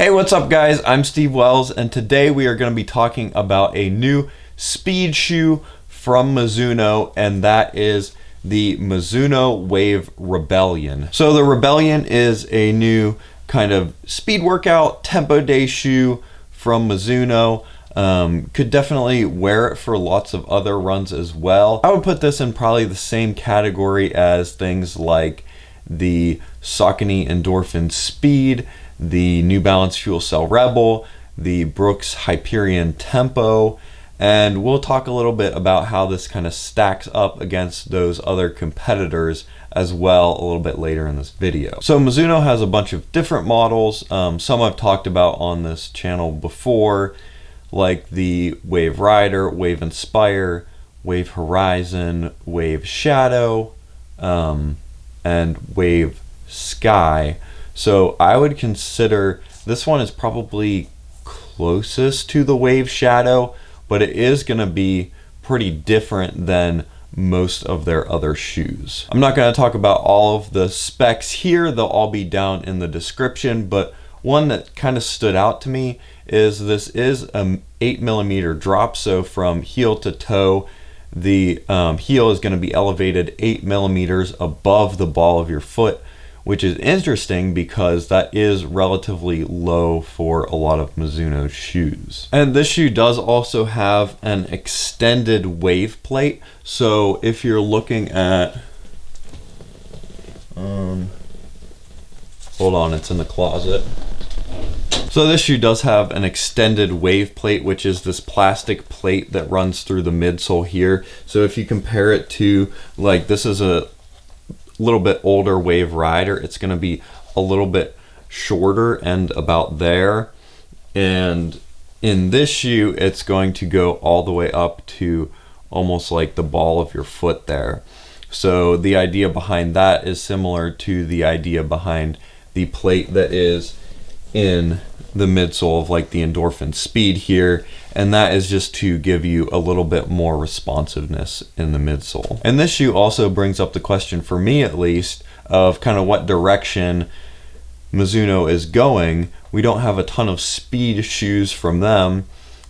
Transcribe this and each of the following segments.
Hey, what's up guys? I'm Steve Wells, and today we are going to be talking about a new speed shoe from Mizuno, and that is the Mizuno Wave Rebellion. So the Rebellion is a new kind of speed workout tempo day shoe from Mizuno. Could definitely wear it for lots of other runs as well. I would put this in probably the same category as things like the Saucony Endorphin Speed, the New Balance Fuel Cell Rebel, the Brooks Hyperion Tempo, and we'll talk a little bit about how this kind of stacks up against those other competitors as well a little bit later in this video. So Mizuno has a bunch of different models. Some I've talked about on this channel before, like the Wave Rider, Wave Inspire, Wave Horizon, Wave Shadow, and Wave Sky. So I would consider this one is probably closest to the Wave Shadow, but it is going to be pretty different than most of their other shoes. I'm not going to talk about all of the specs here. They'll all be down in the description, but one that kind of stood out to me is this is an 8mm drop. So from heel to toe, the heel is going to be elevated 8mm above the ball of your foot, which is interesting because that is relatively low for a lot of Mizuno shoes. And this shoe does also have an extended wave plate. So if you're looking at, hold on, it's in the closet. So this shoe does have an extended wave plate, which is this plastic plate that runs through the midsole here. So if you compare it to, like, this is a little bit older Wave Rider, it's going to be a little bit shorter and about there, and in this shoe it's going to go all the way up to almost like the ball of your foot there. So the idea behind that is similar to the idea behind the plate that is in the midsole of like the Endorphin Speed here, and that is just to give you a little bit more responsiveness in the midsole. And this shoe also brings up the question, for me at least, of kind of what direction Mizuno is going. We don't have a ton of speed shoes from them,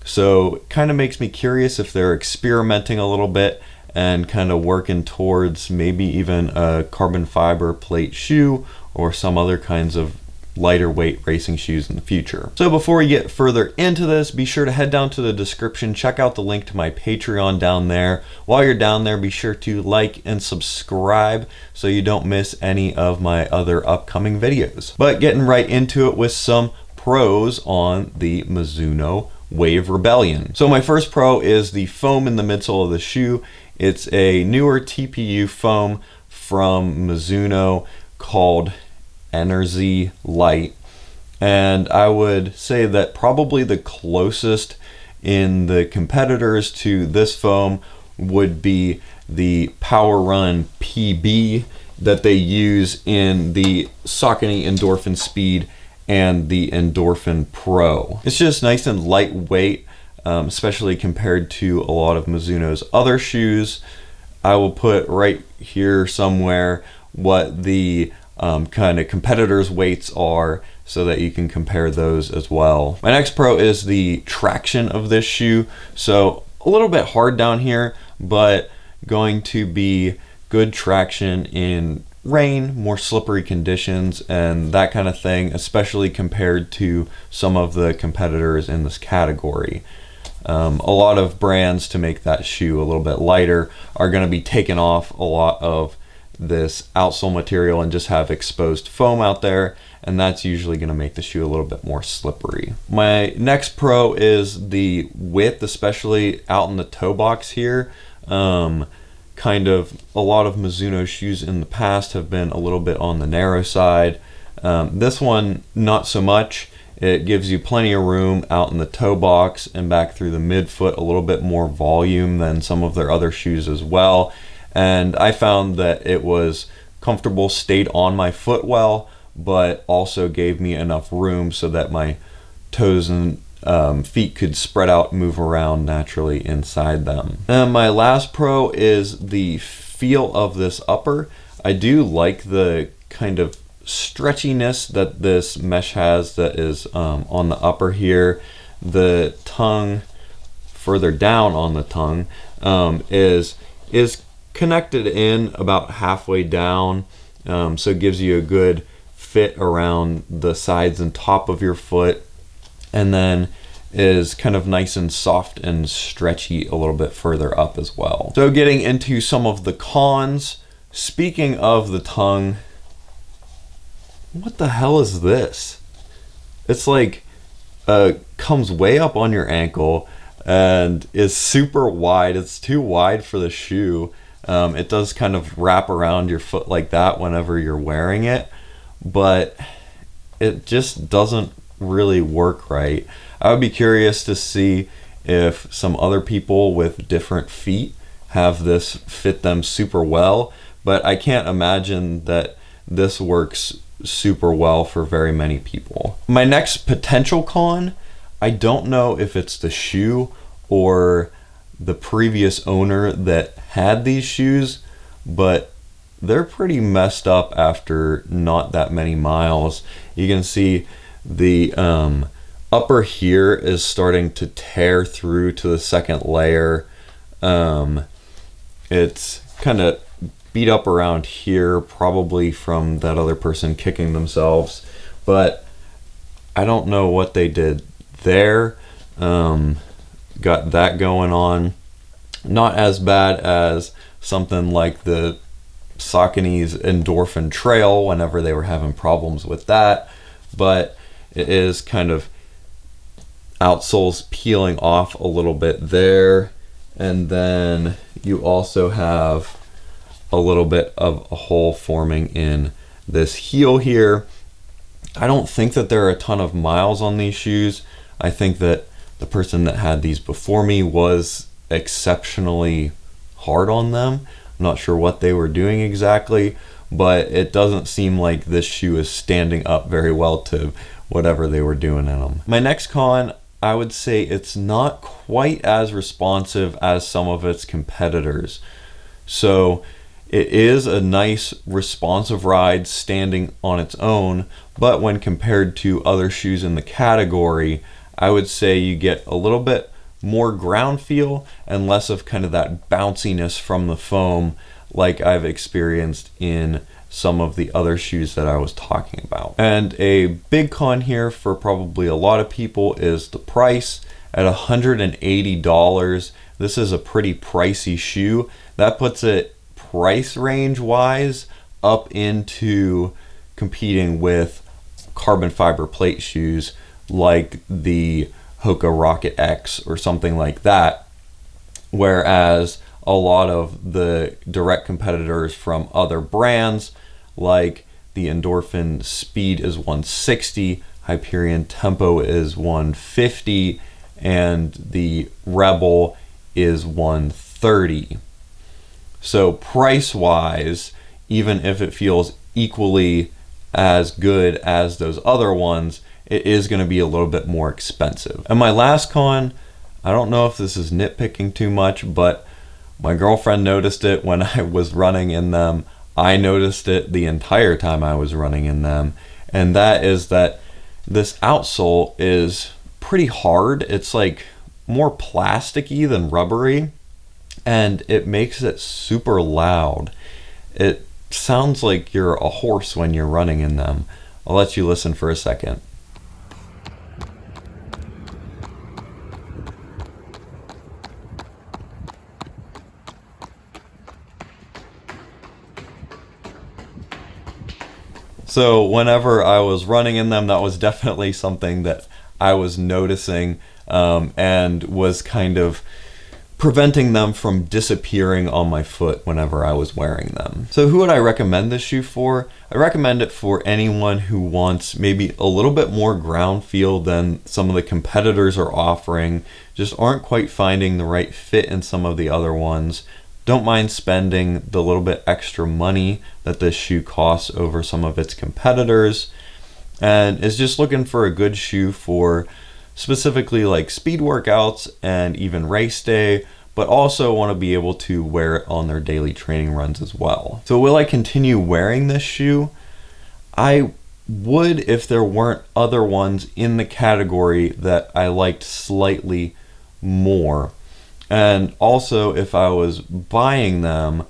so it kind of makes me curious if they're experimenting a little bit and kind of working towards maybe even a carbon fiber plate shoe or some other kinds of lighter weight racing shoes in the future. So before we get further into this, be sure to head down to the description, check out the link to my Patreon down there. While you're down there, be sure to like and subscribe so you don't miss any of my other upcoming videos. But getting right into it with some pros on the Mizuno Wave Rebellion. So my first pro is the foam in the midsole of the shoe. It's a newer TPU foam from Mizuno called Enerzy Lite, and I would say that probably the closest in the competitors to this foam would be the Power Run PB that they use in the Saucony Endorphin Speed and the Endorphin Pro. It's just nice and lightweight, especially compared to a lot of Mizuno's other shoes. I will put right here somewhere what the kind of competitors' weights are so that you can compare those as well. My next pro is the traction of this shoe. So a little bit hard down here, but going to be good traction in rain, more slippery conditions, and that kind of thing, especially compared to some of the competitors in this category. A lot of brands, to make that shoe a little bit lighter, are going to be taking off a lot of this outsole material and just have exposed foam out there, and that's usually going to make the shoe a little bit more slippery. My next pro is the width, especially out in the toe box here. Kind of a lot of Mizuno shoes in the past have been a little bit on the narrow side. This one, not so much. It gives you plenty of room out in the toe box and back through the midfoot, a little bit more volume than some of their other shoes as well. And I found that it was comfortable, stayed on my foot well, but also gave me enough room so that my toes and feet could spread out, move around naturally inside them. And my last pro is the feel of this upper. I do like the kind of stretchiness that this mesh has that is on the upper here. The tongue further down on the tongue is connected in about halfway down, so it gives you a good fit around the sides and top of your foot, and then is kind of nice and soft and stretchy a little bit further up as well. So getting into some of the cons, speaking of the tongue, what the hell is this? It's like comes way up on your ankle and is super wide. It's too wide for the shoe. It does kind of wrap around your foot like that whenever you're wearing it, but it just doesn't really work right. I would be curious to see if some other people with different feet have this fit them super well, but I can't imagine that this works super well for very many people. My next potential con, I don't know if it's the shoe or the previous owner that had these shoes, but they're pretty messed up after not that many miles. You can see the upper here is starting to tear through to the second layer. It's kind of beat up around here, probably from that other person kicking themselves, but I don't know what they did there. Got that going on. Not as bad as something like the Saucony's Endorphin Trail whenever they were having problems with that, but it is kind of outsoles peeling off a little bit there, and then you also have a little bit of a hole forming in this heel here. I don't think that there are a ton of miles on these shoes. I think that the person that had these before me was exceptionally hard on them. I'm not sure what they were doing exactly, but it doesn't seem like this shoe is standing up very well to whatever they were doing in them. My next con, I would say it's not quite as responsive as some of its competitors. So it is a nice responsive ride standing on its own, but when compared to other shoes in the category, I would say you get a little bit more ground feel and less of kind of that bounciness from the foam like I've experienced in some of the other shoes that I was talking about. And a big con here for probably a lot of people is the price. At $180, this is a pretty pricey shoe. That puts it price range wise up into competing with carbon fiber plate shoes like the Hoka Rocket X or something like that, whereas a lot of the direct competitors from other brands like the Endorphin Speed is 160, Hyperion Tempo is 150, and the Rebel is 130. So price wise, even if it feels equally as good as those other ones, it is going to be a little bit more expensive. And my last con, I don't know if this is nitpicking too much, but my girlfriend noticed it when I was running in them. I noticed it the entire time I was running in them, and that is that this outsole is pretty hard. It's like more plasticky than rubbery, and it makes it super loud. It sounds like you're a horse when you're running in them. I'll let you listen for a second. So whenever I was running in them, that was definitely something that I was noticing and was kind of preventing them from disappearing on my foot whenever I was wearing them. So who would I recommend this shoe for? I recommend it for anyone who wants maybe a little bit more ground feel than some of the competitors are offering, just aren't quite finding the right fit in some of the other ones, don't mind spending the little bit extra money that this shoe costs over some of its competitors, and is just looking for a good shoe for specifically like speed workouts and even race day, but also want to be able to wear it on their daily training runs as well. So will I continue wearing this shoe? I would if there weren't other ones in the category that I liked slightly more. And also, if I was buying them,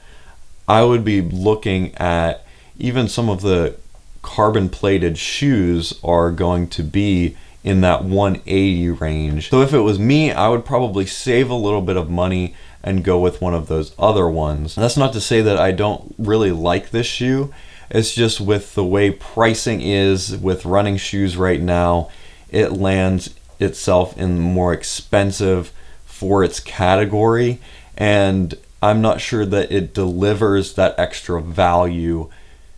I would be looking at even some of the carbon plated shoes are going to be in that 180 range. So if it was me, I would probably save a little bit of money and go with one of those other ones. And that's not to say that I don't really like this shoe. It's just with the way pricing is with running shoes right now, it lands itself in more expensive for its category, and I'm not sure that it delivers that extra value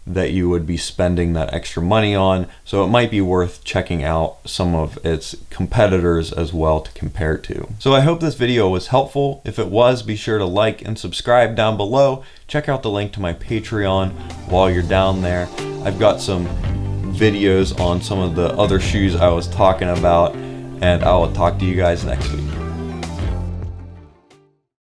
that you would be spending that extra money on. So it might be worth checking out some of its competitors as well to compare to. So I hope this video was helpful. If it was, be sure to like and subscribe down below. Check out the link to my Patreon while you're down there. I've got some videos on some of the other shoes I was talking about, and I will talk to you guys next week.